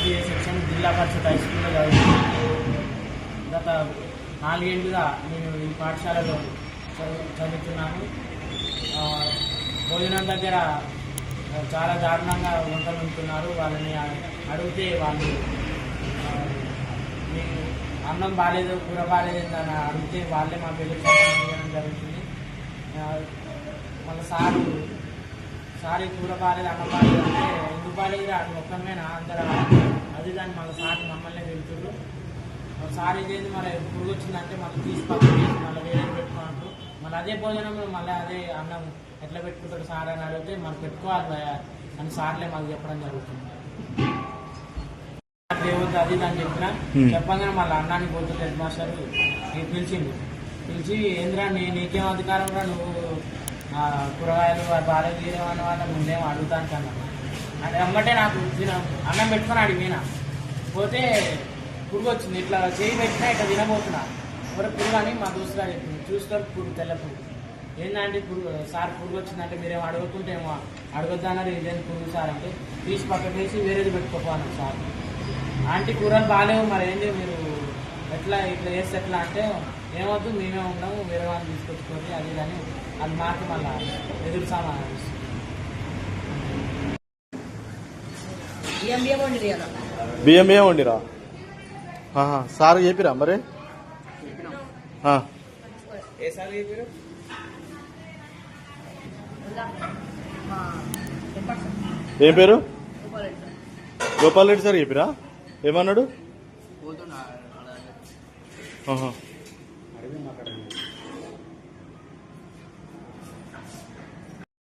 తృతీయ సెక్షన్ జిల్లా పరిషత్ హై స్కూల్లో చదువుతున్నాను. గత 4 ఏళ్ళుగా నేను ఈ పాఠశాలలో చదువుతున్నాను. భోజనం దగ్గర చాలా దారుణంగా వంటలు ఉంటున్నారు. వాళ్ళని అడిగితే వాళ్ళు మీకు అన్నం బాగాలేదు, కూర బాగాలేదు అని అడిగితే వాళ్ళే మా పేరు చేయడం జరుగుతుంది. మళ్ళీ సారీ కూర బాగాలేదు, అన్నం బాగాలేదు అంటే ఎందుకు బాగాలేదు అది ఒక్కమేనా అందరూ అది దాన్ని మళ్ళీ సారి మమ్మల్ని వెళ్తున్నారు. సారీ చేసి మరి పురుగు వచ్చిందంటే మళ్ళీ తీసుకొచ్చి మళ్ళీ వేరే పెట్టుకున్నట్టు మళ్ళీ అదే భోజనంలో మళ్ళీ అదే అన్నం ఎట్లా పెట్టుకుంటాడు సార్ అని అడిగితే మనం పెట్టుకోవాలి అని సార్లే మాకు చెప్పడం జరుగుతుంది. ఏమవుతుంది అది అని చెప్పిన చెప్పగానే మళ్ళీ అన్నానికి పోతుంది హెడ్ మాస్టర్ పిలిచి ఏంద్రా నీకేం అధికారం రా నువ్వు కూరగాయలు బాగాలేదు తీరేమన్న వాళ్ళ ముందేమో అడుగుతాను కన్నా అంటే అమ్మటే నాకు అన్నం పెట్టుకుని అడిగినా పోతే పురుగు వచ్చింది. ఇట్లా చేయి పెట్టినా ఇట్లా తినబోతున్నా ఎవరు పురుగు అని మా దోస్తుగా చెప్పింది. చూస్తారు పురుగు తెల్ల పురుగు ఏంటంటే సార్ పురుగు వచ్చిందంటే మీరేమో అడగకుంటేమో అడగొద్దన్నారు. ఇదేం పురుగు సార్ అంటే తీసి పక్కకు వేసి వేరేది పెట్టుకోపోవాలి సార్. ఆంటీ కూరలు బాగాలేవు మరి ఏంటి మీరు ఇట్లా చేస్తే ఎట్లా అంటే ఏమవుతు మేమే ఉన్నాము వేరే వాళ్ళని తీసుకొచ్చుకోండి అది కానీ అది మాకు మళ్ళీ ఎదురు సామాన్ బియ్యం వండిరా సార్ చెప్పిరా మరి ఏ సార్ చెప్పారు? ఏం పేరు? గోపాల్ రెడ్డి సార్ చెప్పిరా ఏమన్నాడు?